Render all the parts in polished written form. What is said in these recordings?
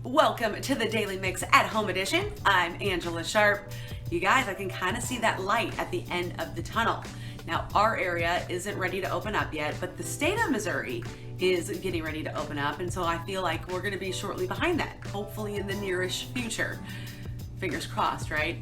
Welcome to the Daily Mix at Home Edition. I'm Angela Sharp. You guys, I can kind of see that light at the end of the tunnel. Now, our area isn't ready to open up yet, but the state of Missouri is getting ready to open up, and so I feel like we're going to be shortly behind that, hopefully in the nearish future. Fingers crossed, right?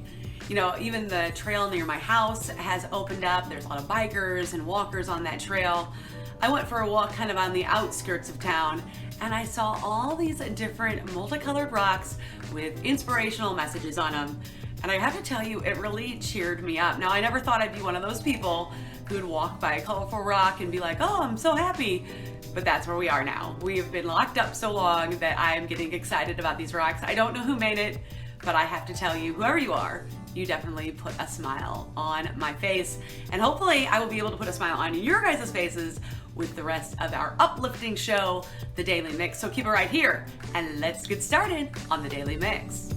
You know, even the trail near my house has opened up. There's a lot of bikers and walkers on that trail. I went for a walk kind of on the outskirts of town, and I saw all these different multicolored rocks with inspirational messages on them. And I have to tell you, it really cheered me up. Now, I never thought I'd be one of those people who'd walk by a colorful rock and be like, oh, I'm so happy. But that's where we are now. We've been locked up so long that I'm getting excited about these rocks. I don't know who made it, but I have to tell you, whoever you are, you definitely put a smile on my face. And hopefully I will be able to put a smile on your guys' faces with the rest of our uplifting show, The Daily Mix. So keep it right here and let's get started on The Daily Mix.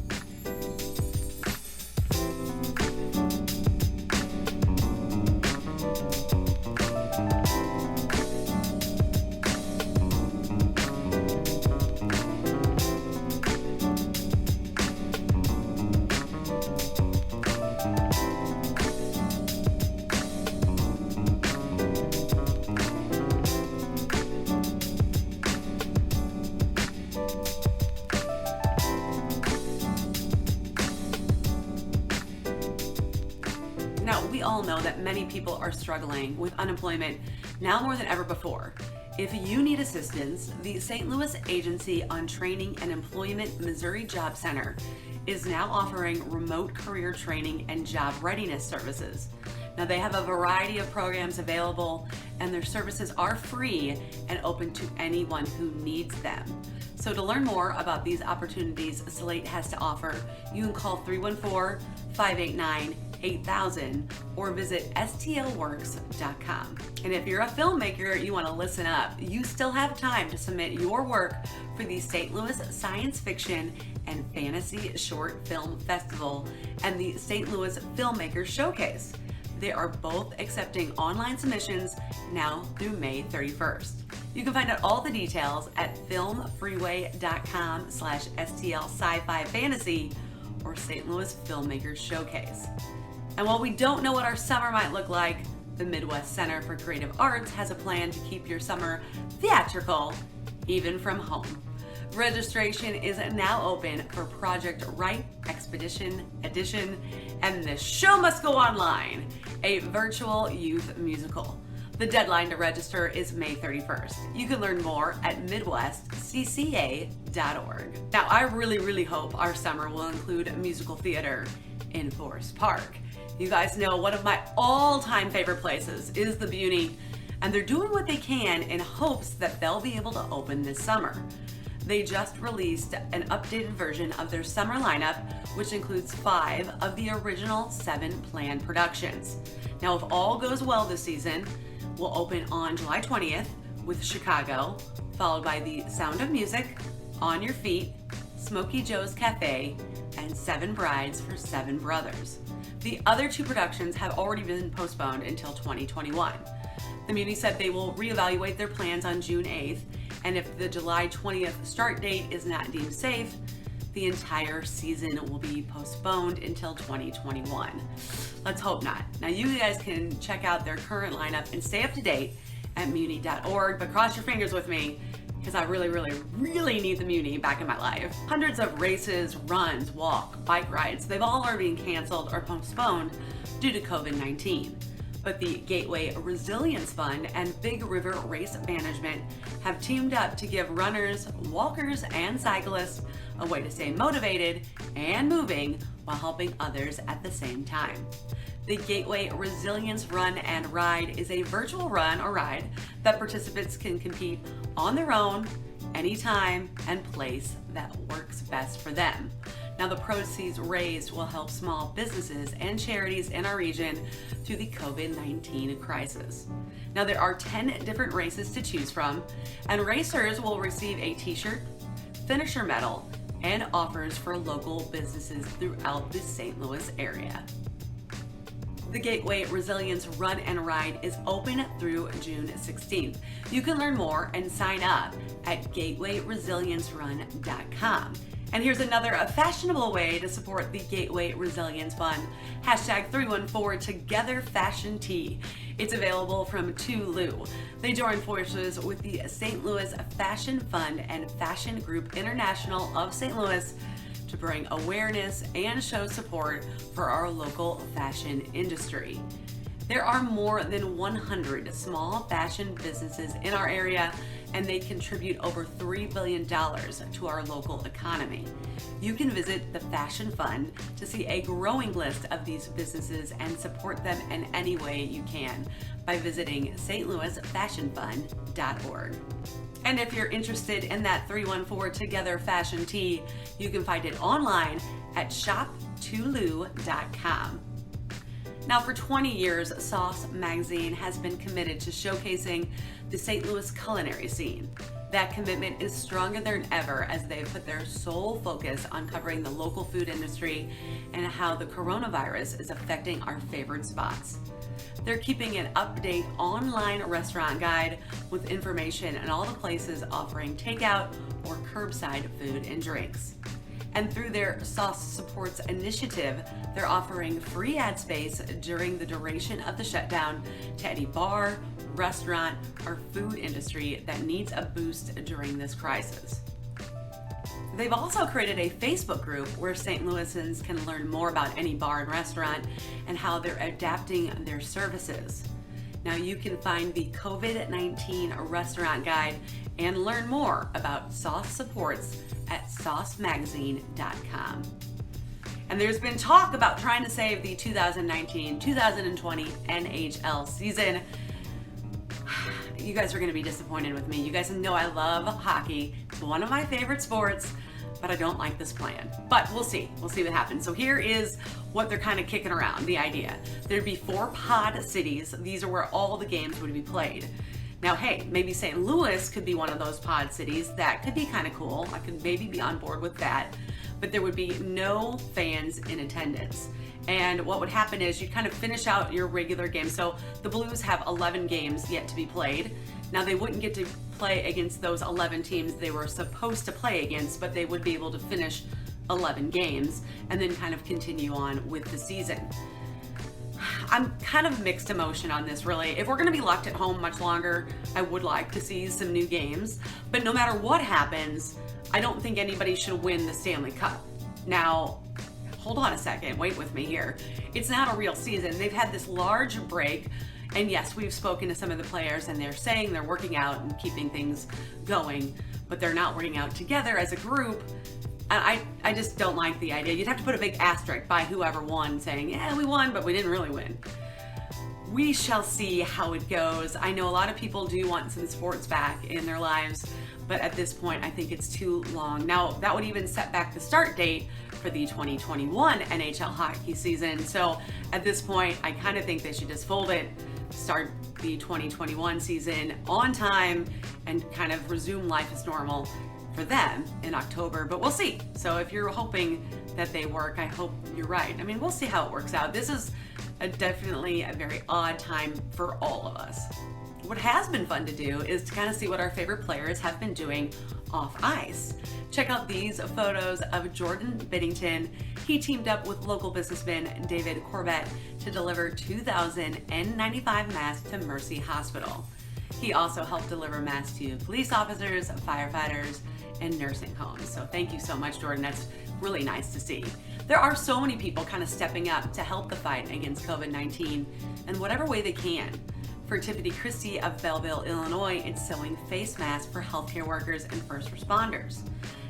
Now, we all know that many people are struggling with unemployment now more than ever before. If you need assistance, the St. Louis Agency on Training and Employment Missouri Job Center is now offering remote career training and job readiness services. Now, they have a variety of programs available, and their services are free and open to anyone who needs them. So to learn more about these opportunities SLATE has to offer, you can call 314-589-8000 or visit stlworks.com. And if you're a filmmaker, you want to listen up. You still have time to submit your work for the St. Louis Science Fiction and Fantasy Short Film Festival and the St. Louis Filmmakers Showcase. They are both accepting online submissions now through May 31st. You can find out all the details at filmfreeway.com/STL Sci-Fi Fantasy or St. Louis Filmmakers Showcase. And while we don't know what our summer might look like, the Midwest Center for Creative Arts has a plan to keep your summer theatrical, even from home. Registration is now open for Project Right Expedition Edition and The Show Must Go Online, a virtual youth musical. The deadline to register is May 31st. You can learn more at midwestcca.org. Now, I really hope our summer will include musical theater in Forest Park. You guys know one of my all-time favorite places is the Muny, and they're doing what they can in hopes that they'll be able to open this summer. They just released an updated version of their summer lineup, which includes 5 of the original 7 planned productions. Now, if all goes well this season, we'll open on July 20th with Chicago, followed by The Sound of Music, On Your Feet, Smokey Joe's Cafe, and 7 Brides for 7 Brothers. The other 2 productions have already been postponed until 2021. The Muny said they will reevaluate their plans on June 8th, and if the July 20th start date is not deemed safe, the entire season will be postponed until 2021. Let's hope not. Now, you guys can check out their current lineup and stay up to date at muny.org, but cross your fingers with me because I really need the Muny back in my life. Hundreds of races, runs, bike rides, they've all are being canceled or postponed due to COVID-19. But the Gateway Resilience Fund and Big River Race Management have teamed up to give runners, walkers, and cyclists a way to stay motivated and moving while helping others at the same time. The Gateway Resilience Run and Ride is a virtual run or ride that participants can compete on their own, anytime, and place that works best for them. Now, the proceeds raised will help small businesses and charities in our region through the COVID-19 crisis. Now, there are 10 different races to choose from, and racers will receive a t-shirt, finisher medal, and offers for local businesses throughout the St. Louis area. The Gateway Resilience Run and Ride is open through June 16th. You can learn more and sign up at gatewayresiliencerun.com. And here's another fashionable way to support the Gateway Resilience Fund. Hashtag 314 Together Fashion Tee. It's available from Tulu. They join forces with the St. Louis Fashion Fund and Fashion Group International of St. Louis to bring awareness and show support for our local fashion industry. There are more than 100 small fashion businesses in our area, and they contribute over $3 billion to our local economy. You can visit the Fashion Fund to see a growing list of these businesses and support them in any way you can by visiting stlouisfashionfund.org. And if you're interested in that 314 Together Fashion Tee, you can find it online at shoptulu.com. Now, for 20 years, Sauce Magazine has been committed to showcasing the St. Louis culinary scene. That commitment is stronger than ever as they've put their sole focus on covering the local food industry and how the coronavirus is affecting our favorite spots. They're keeping an up-to-date online restaurant guide with information on all the places offering takeout or curbside food and drinks. And through their Sauce Supports initiative, they're offering free ad space during the duration of the shutdown to any bar, restaurant, or food industry that needs a boost during this crisis. They've also created a Facebook group where St. Louisans can learn more about any bar and restaurant and how they're adapting their services. Now you can find the COVID-19 restaurant guide and learn more about Sauce Supports at saucemagazine.com. And there's been talk about trying to save the 2019-2020 NHL season. You guys are going to be disappointed with me. You guys know I love hockey. It's one of my favorite sports, but I don't like this plan. But we'll see. We'll see what happens. So here is what they're kind of kicking around, the idea. There'd be 4 pod cities. These are where all the games would be played. Now, hey, maybe St. Louis could be one of those pod cities. That could be kind of cool. I could maybe be on board with that. But there would be no fans in attendance. And what would happen is you'd kind of finish out your regular game. So the Blues have 11 games yet to be played. Now they wouldn't get to play against those 11 teams they were supposed to play against, but they would be able to finish 11 games and then kind of continue on with the season. I'm kind of mixed emotion on this, really. If we're going to be locked at home much longer, I would like to see some new games. But no matter what happens, I don't think anybody should win the Stanley Cup. Now, hold on a second, wait with me here. It's not a real season. They've had this large break, and yes, we've spoken to some of the players and they're saying they're working out and keeping things going, but they're not working out together as a group. I just don't like the idea. You'd have to put a big asterisk by whoever won saying, yeah, we won, but we didn't really win. We shall see how it goes. I know a lot of people do want some sports back in their lives, but at this point, I think it's too long. Now, that would even set back the start date for the 2021 NHL hockey season. So at this point, I kind of think they should just fold it, start the 2021 season on time, and kind of resume life as normal for them in October, but we'll see. So if you're hoping that they work, I hope you're right. I mean, we'll see how it works out. This is definitely a very odd time for all of us. What has been fun to do is to kind of see what our favorite players have been doing off ice. Check out these photos of Jordan Binnington. He teamed up with local businessman David Corbett to deliver 2,000 N95 masks to Mercy Hospital. He also helped deliver masks to police officers, firefighters, and nursing homes. So thank you so much, Jordan. That's really nice to see. There are so many people kind of stepping up to help the fight against COVID-19 in whatever way they can. For Tiffany Christie of Belleville, Illinois, it's sewing face masks for healthcare workers and first responders.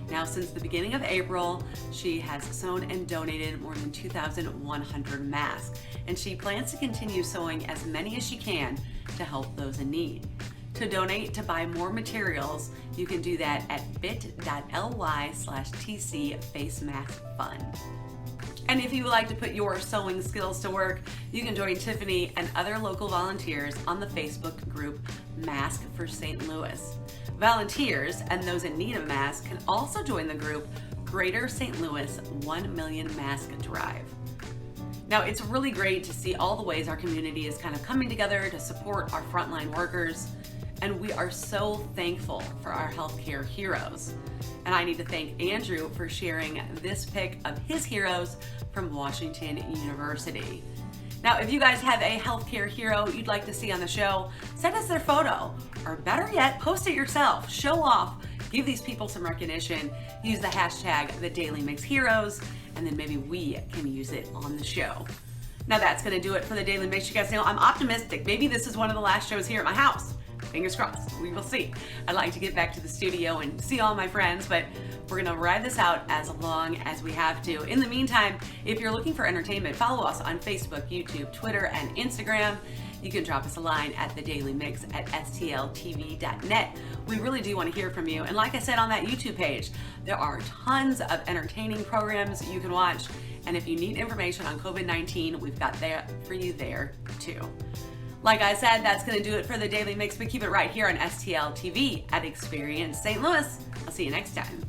Now, since the beginning of April, she has sewn and donated more than 2,100 masks, and she plans to continue sewing as many as she can to help those in need. To donate to buy more materials, you can do that at bit.ly/TC Face Mask Fund. And if you would like to put your sewing skills to work, you can join Tiffany and other local volunteers on the Facebook group Mask for St. Louis. Volunteers and those in need of masks can also join the group Greater St. Louis 1 Million Mask Drive. Now, it's really great to see all the ways our community is kind of coming together to support our frontline workers, and we are so thankful for our healthcare heroes. And I need to thank Andrew for sharing this pic of his heroes from Washington University. Now, if you guys have a healthcare hero you'd like to see on the show, send us their photo, or better yet, post it yourself. Show off, give these people some recognition, use the hashtag #TheDailyMixHeroes, and then maybe we can use it on the show. Now that's gonna do it for the Daily Mix. You guys know I'm optimistic. Maybe this is one of the last shows here at my house. Fingers crossed, we will see. I'd like to get back to the studio and see all my friends, but we're gonna ride this out as long as we have to. In the meantime, if you're looking for entertainment, follow us on Facebook, YouTube, Twitter, and Instagram. You can drop us a line at thedailymix@stltv.net. We really do want to hear from you. And like I said on that YouTube page, there are tons of entertaining programs you can watch. And if you need information on COVID-19, we've got that for you there too. Like I said, that's going to do it for the Daily Mix, but keep it right here on STL TV at Experience St. Louis. I'll see you next time.